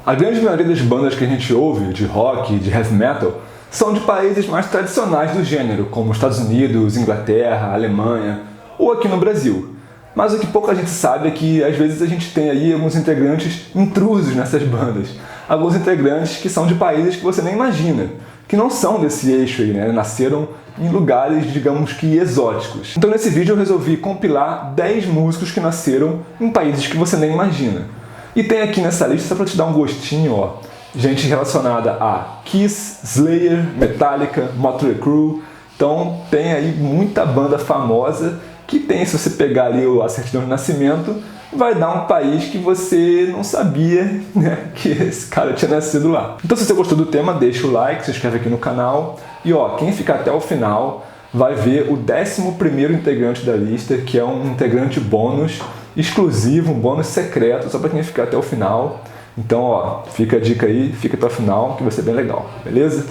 A grande maioria das bandas que a gente ouve, de rock, de heavy metal, são de países mais tradicionais do gênero, como Estados Unidos, Inglaterra, Alemanha, ou aqui no Brasil. Mas o que pouca gente sabe é que às vezes a gente tem aí alguns integrantes intrusos nessas bandas. Alguns integrantes que são de países que você nem imagina, que não são desse eixo aí, né? Nasceram em lugares, digamos que, exóticos. Então nesse vídeo eu resolvi compilar 10 músicos que nasceram em países que você nem imagina. E tem aqui nessa lista, só pra te dar um gostinho, ó, gente relacionada a Kiss, Slayer, Metallica, Motley Crue. Então tem aí muita banda famosa que tem, se você pegar ali a certidão de nascimento, vai dar um país que você não sabia, né, que esse cara tinha nascido lá. Então se você gostou do tema, deixa o like, se inscreve aqui no canal. E ó, quem ficar até o final vai ver o 11º integrante da lista, que é um integrante bônus exclusivo, um bônus secreto, só para quem ficar até o final. Então ó, fica a dica aí, fica até o final, que vai ser bem legal, beleza?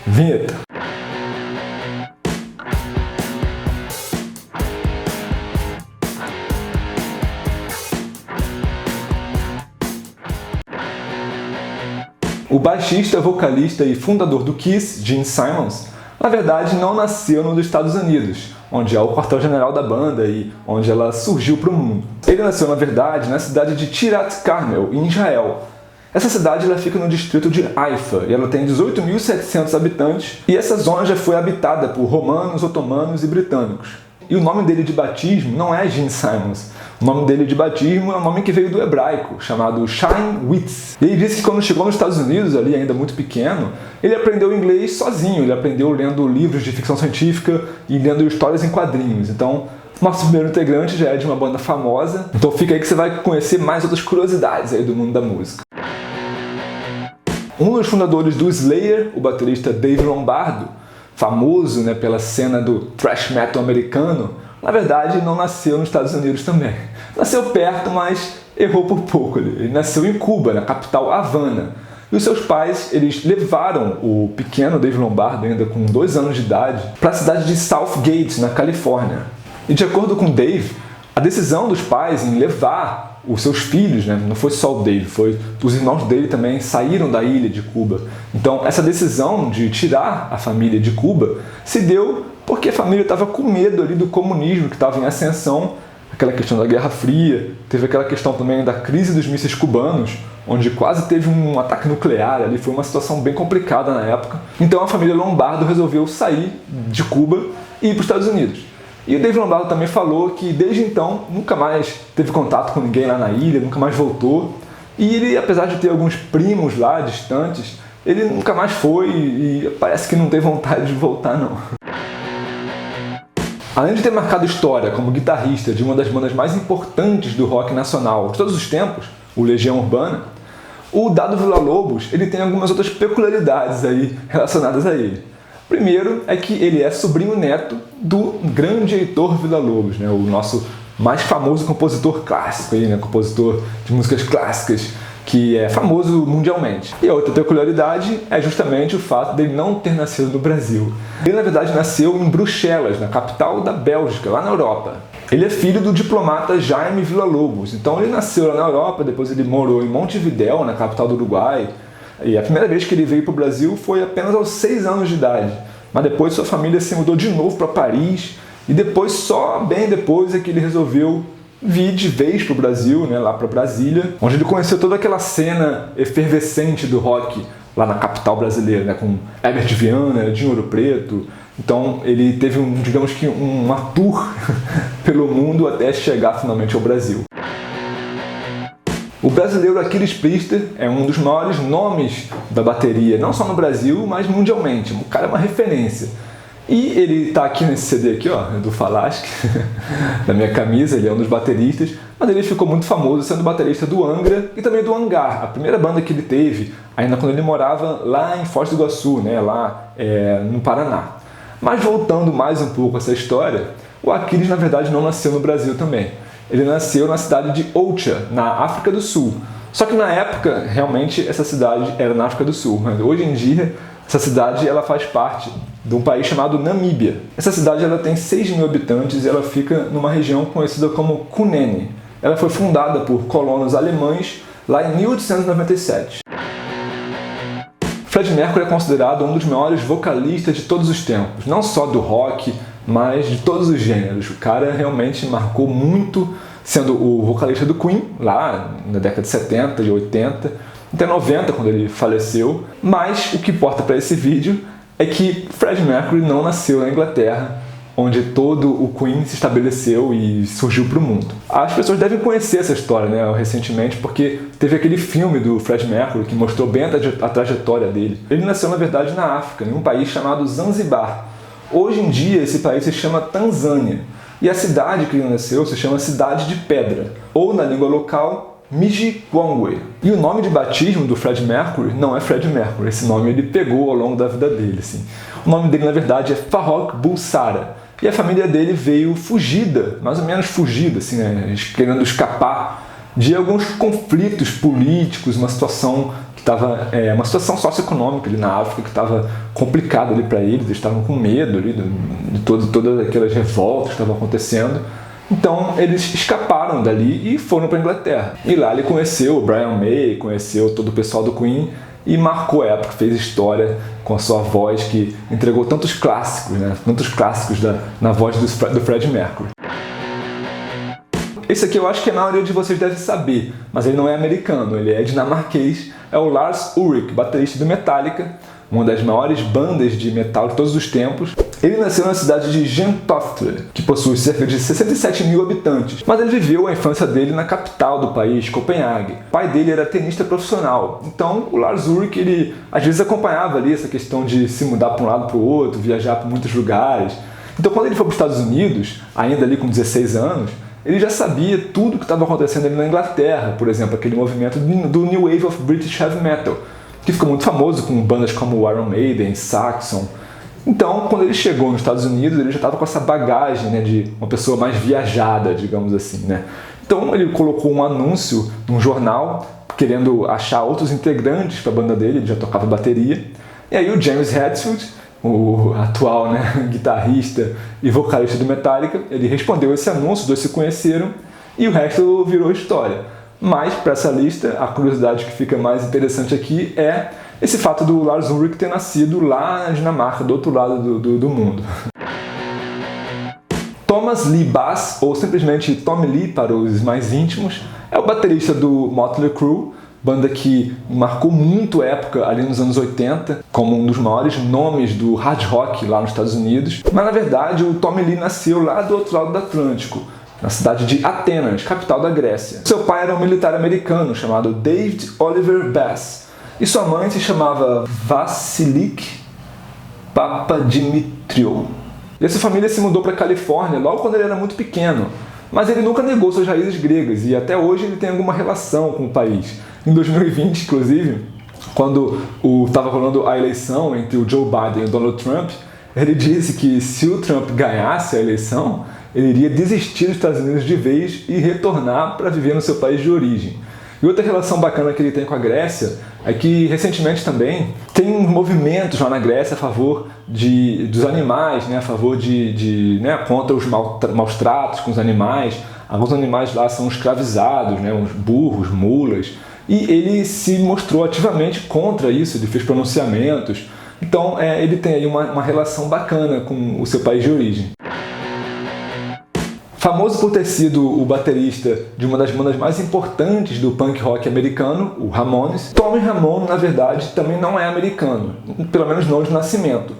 Vinheta! O baixista, vocalista e fundador do Kiss, Gene Simmons, na verdade não nasceu nos Estados Unidos, onde é o quartel-general da banda e onde ela surgiu para o mundo. Ele nasceu, na verdade, na cidade de Tirat Carmel, em Israel. Essa cidade ela fica no distrito de Haifa e ela tem 18.700 habitantes, e essa zona já foi habitada por romanos, otomanos e britânicos. E o nome dele de batismo não é Gene Simmons. O nome dele de batismo é um nome que veio do hebraico, chamado Chaim Witz. E ele disse que quando chegou nos Estados Unidos, ali ainda muito pequeno, ele aprendeu inglês sozinho. Ele aprendeu lendo livros de ficção científica e lendo histórias em quadrinhos. Então, nosso primeiro integrante já é de uma banda famosa. Então fica aí que você vai conhecer mais outras curiosidades aí do mundo da música. Um dos fundadores do Slayer, o baterista Dave Lombardo, famoso, né, pela cena do thrash metal americano, na verdade não nasceu nos Estados Unidos também. Nasceu perto, mas errou por pouco. Ele nasceu em Cuba, na capital Havana. E os seus pais, eles levaram o pequeno Dave Lombardo, ainda com 2 anos de idade, para a cidade de Southgate, na Califórnia. E de acordo com Dave, a decisão dos pais em levar os seus filhos, né, não foi só o Dave, os irmãos dele também saíram da ilha de Cuba. Então essa decisão de tirar a família de Cuba se deu porque a família estava com medo ali do comunismo que estava em ascensão, aquela questão da Guerra Fria, teve aquela questão também da crise dos mísseis cubanos, onde quase teve um ataque nuclear ali, foi uma situação bem complicada na época. Então a família Lombardo resolveu sair de Cuba e ir para os Estados Unidos. E o Dave Lombardo também falou que desde então nunca mais teve contato com ninguém lá na ilha, nunca mais voltou. E ele, apesar de ter alguns primos lá distantes, ele nunca mais foi e parece que não tem vontade de voltar não. Além de ter marcado história como guitarrista de uma das bandas mais importantes do rock nacional de todos os tempos, o Legião Urbana, o Dado Villa-Lobos ele tem algumas outras peculiaridades aí relacionadas a ele. Primeiro é que ele é sobrinho-neto do grande Heitor Villa-Lobos, né? O nosso mais famoso compositor clássico, aí, né? Compositor de músicas clássicas, que é famoso mundialmente. E a outra peculiaridade é justamente o fato dele não ter nascido no Brasil. Ele, na verdade, nasceu em Bruxelas, na capital da Bélgica, lá na Europa. Ele é filho do diplomata Jaime Villa-Lobos. Então ele nasceu lá na Europa, depois ele morou em Montevidéu, na capital do Uruguai. E a primeira vez que ele veio para o Brasil foi apenas aos 6 anos de idade. Mas depois sua família se mudou de novo para Paris. E depois, só bem depois, é que ele resolveu vir de vez para o Brasil, né, lá para Brasília, onde ele conheceu toda aquela cena efervescente do rock lá na capital brasileira, né, com Herbert Viana, Dinho Ouro Preto. Então ele teve, digamos que, uma tour pelo mundo até chegar finalmente ao Brasil. O brasileiro Aquiles Priester é um dos maiores nomes da bateria, não só no Brasil, mas mundialmente. O cara é uma referência. E ele está aqui nesse CD aqui, ó, do Falasque, da minha camisa, ele é um dos bateristas, mas ele ficou muito famoso sendo baterista do Angra e também do Hangar, a primeira banda que ele teve, ainda quando ele morava lá em Foz do Iguaçu, né, lá no Paraná. Mas voltando mais um pouco a essa história, o Aquiles na verdade não nasceu no Brasil também. Ele nasceu na cidade de Ocha, na África do Sul. Só que na época, realmente, essa cidade era na África do Sul. Mas hoje em dia, essa cidade ela faz parte de um país chamado Namíbia. Essa cidade ela tem 6.000 habitantes e ela fica numa região conhecida como Kunene. Ela foi fundada por colonos alemães lá em 1897. Freddie Mercury é considerado um dos maiores vocalistas de todos os tempos, não só do rock, mas de todos os gêneros. O cara realmente marcou muito, sendo o vocalista do Queen, lá na década de 70, de 80, até 90, quando ele faleceu. Mas o que importa para esse vídeo é que Freddie Mercury não nasceu na Inglaterra, onde todo o Queen se estabeleceu e surgiu para o mundo. As pessoas devem conhecer essa história, né, recentemente, porque teve aquele filme do Freddie Mercury que mostrou bem a trajetória dele. Ele nasceu, na verdade, na África, em um país chamado Zanzibar. Hoje em dia, esse país se chama Tanzânia, e a cidade que ele nasceu se chama Cidade de Pedra, ou na língua local, Mijikongwe. E o nome de batismo do Freddie Mercury não é Freddie Mercury, esse nome ele pegou ao longo da vida dele. Assim. O nome dele, na verdade, é Farrokh Bulsara. E a família dele veio fugida, mais ou menos fugida, assim, né, querendo escapar de alguns conflitos políticos, uma situação que estava, uma situação socioeconômica ali na África que estava complicada ali para eles estavam com medo ali de todas aquelas revoltas que estavam acontecendo. Então eles escaparam dali e foram para a Inglaterra. E lá ele conheceu o Brian May, conheceu todo o pessoal do Queen, e marcou a época, fez história com a sua voz que entregou tantos clássicos, né? Tantos clássicos na voz do Freddie Mercury. Esse aqui eu acho que a maioria de vocês deve saber, mas ele não é americano, ele é dinamarquês, é o Lars Ulrich, baterista do Metallica, uma das maiores bandas de metal de todos os tempos. Ele nasceu na cidade de Gentofte, que possui cerca de 67 mil habitantes, mas ele viveu a infância dele na capital do país, Copenhague. O pai dele era tenista profissional, então o Lars Ulrich, ele às vezes acompanhava ali essa questão de se mudar para um lado para o outro, viajar para muitos lugares. Então quando ele foi para os Estados Unidos, ainda ali com 16 anos, ele já sabia tudo o que estava acontecendo ali na Inglaterra, por exemplo, aquele movimento do New Wave of British Heavy Metal, que ficou muito famoso com bandas como Iron Maiden, Saxon. Então, quando ele chegou nos Estados Unidos, ele já estava com essa bagagem, né, de uma pessoa mais viajada, digamos assim, né? Então, ele colocou um anúncio num jornal, querendo achar outros integrantes para a banda dele, ele já tocava bateria. E aí o James Hetfield, o atual, né, guitarrista e vocalista do Metallica, ele respondeu esse anúncio, os dois se conheceram e o resto virou história. Mas, para essa lista, a curiosidade que fica mais interessante aqui é esse fato do Lars Ulrich ter nascido lá na Dinamarca, do outro lado do mundo. Thomas Lee Bass, ou simplesmente Tommy Lee para os mais íntimos, é o baterista do Motley Crue, banda que marcou muito a época ali nos anos 80, como um dos maiores nomes do hard rock lá nos Estados Unidos. Mas, na verdade, o Tommy Lee nasceu lá do outro lado do Atlântico, na cidade de Atenas, capital da Grécia. Seu pai era um militar americano chamado David Oliver Bass, e sua mãe se chamava Vassilik Papadimitriou. E essa família se mudou para a Califórnia logo quando ele era muito pequeno, mas ele nunca negou suas raízes gregas e até hoje ele tem alguma relação com o país. Em 2020, inclusive, quando estava rolando a eleição entre o Joe Biden e o Donald Trump, ele disse que se o Trump ganhasse a eleição, ele iria desistir dos Estados Unidos de vez e retornar para viver no seu país de origem. E outra relação bacana que ele tem com a Grécia é que, recentemente também, tem movimentos lá na Grécia a favor dos animais, né, a favor né, contra os maus tratos com os animais. Alguns animais lá são escravizados, né, uns burros, mulas, e ele se mostrou ativamente contra isso, ele fez pronunciamentos. Então, ele tem aí uma relação bacana com o seu país de origem. Famoso por ter sido o baterista de uma das bandas mais importantes do punk rock americano, o Ramones, Tommy Ramone, na verdade, também não é americano, pelo menos não de nascimento.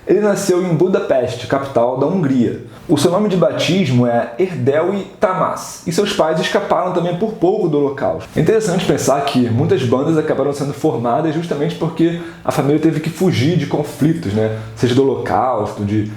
Ele nasceu em Budapeste, capital da Hungria. O seu nome de batismo é Erdői Tamás, e seus pais escaparam também por pouco do Holocausto. É interessante pensar que muitas bandas acabaram sendo formadas justamente porque a família teve que fugir de conflitos, né? Seja do Holocausto, de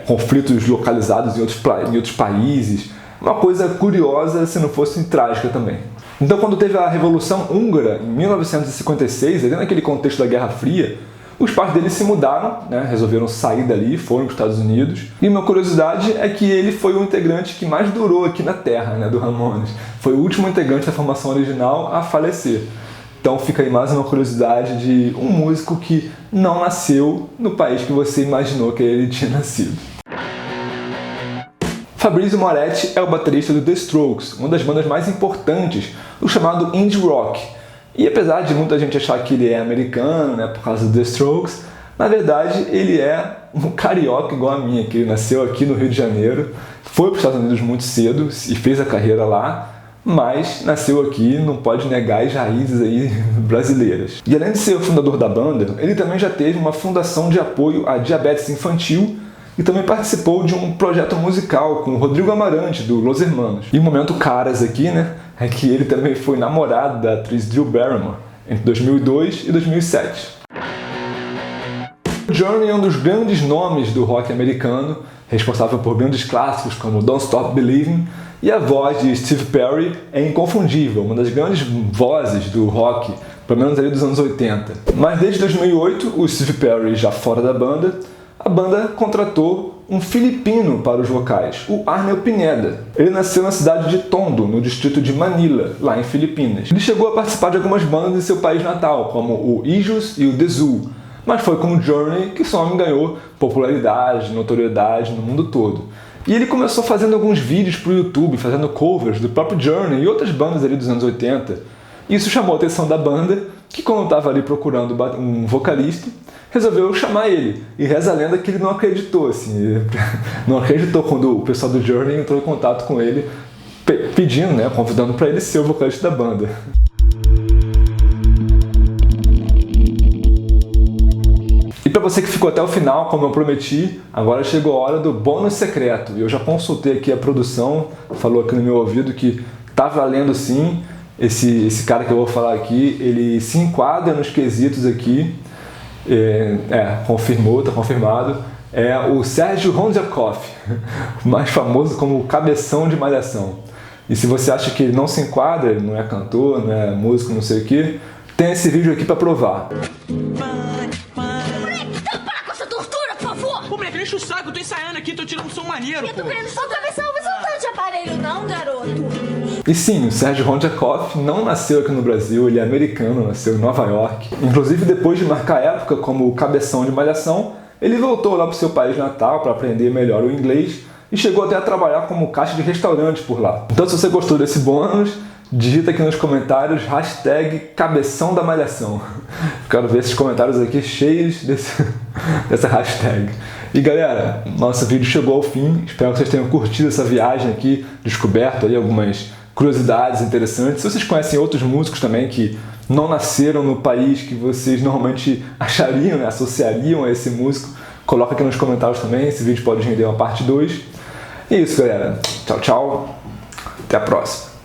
conflitos localizados em outros países. Uma coisa curiosa se não fosse trágica também. Então, quando teve a Revolução Húngara, em 1956, ali naquele contexto da Guerra Fria, os pais dele se mudaram, né, resolveram sair dali, foram para os Estados Unidos. E uma curiosidade é que ele foi o integrante que mais durou aqui na Terra, né, do Ramones. Foi o último integrante da formação original a falecer. Então fica aí mais uma curiosidade de um músico que não nasceu no país que você imaginou que ele tinha nascido. Fabrizio Moretti é o baterista do The Strokes, uma das bandas mais importantes do chamado indie rock. E apesar de muita gente achar que ele é americano, né, por causa do The Strokes, na verdade ele é um carioca igual a mim, que ele nasceu aqui no Rio de Janeiro, foi para os Estados Unidos muito cedo e fez a carreira lá, mas nasceu aqui, não pode negar as raízes aí brasileiras. E além de ser o fundador da banda, ele também já teve uma fundação de apoio à diabetes infantil e também participou de um projeto musical com o Rodrigo Amarante, do Los Hermanos. E o momento caras aqui, né, é que ele também foi namorado da atriz Drew Barrymore entre 2002 e 2007. O Journey é um dos grandes nomes do rock americano, responsável por grandes clássicos como Don't Stop Believing, e a voz de Steve Perry é inconfundível, uma das grandes vozes do rock, pelo menos ali dos anos 80. Mas desde 2008, o Steve Perry já fora da banda, a banda contratou um filipino para os vocais, o Arnel Pineda. Ele nasceu na cidade de Tondo, no distrito de Manila, lá em Filipinas. Ele chegou a participar de algumas bandas em seu país natal, como o Ijus e o The Zoo, mas foi com o Journey que esse homem ganhou popularidade, notoriedade no mundo todo. E ele começou fazendo alguns vídeos para o YouTube, fazendo covers do próprio Journey e outras bandas ali dos anos 80. Isso chamou a atenção da banda, que quando estava ali procurando um vocalista, resolveu chamar ele. E reza a lenda que ele não acreditou, assim, não acreditou quando o pessoal do Journey entrou em contato com ele, pedindo, né, convidando para ele ser o vocalista da banda. E para você que ficou até o final, como eu prometi, agora chegou a hora do bônus secreto. Eu já consultei aqui a produção, falou aqui no meu ouvido que tá valendo sim. Esse cara que eu vou falar aqui, ele se enquadra nos quesitos aqui. Confirmou, tá confirmado. É o Sérgio Rondiakoff, mais famoso como Cabeção de Malhação. E se você acha que ele não se enquadra, ele não é cantor, não é músico, não sei o que, tem esse vídeo aqui para provar. Enche o saco, eu tô ensaiando aqui, tô tirando um som maneiro, pô. Eu tô querendo só cabeção, mas não tá de aparelho não, garoto. E sim, o Sérgio Rondiakoff não nasceu aqui no Brasil, ele é americano, nasceu em Nova York. Inclusive, depois de marcar época como cabeção de malhação, ele voltou lá pro seu país natal para aprender melhor o inglês e chegou até a trabalhar como caixa de restaurante por lá. Então, se você gostou desse bônus, digita aqui nos comentários #cabeção da malhação. Quero ver esses comentários aqui cheios dessa hashtag. E galera, nosso vídeo chegou ao fim, espero que vocês tenham curtido essa viagem aqui, descoberto aí algumas curiosidades interessantes. Se vocês conhecem outros músicos também que não nasceram no país que vocês normalmente achariam, né, associariam a esse músico, coloca aqui nos comentários também, esse vídeo pode render uma parte 2. E é isso galera, tchau, tchau, até a próxima.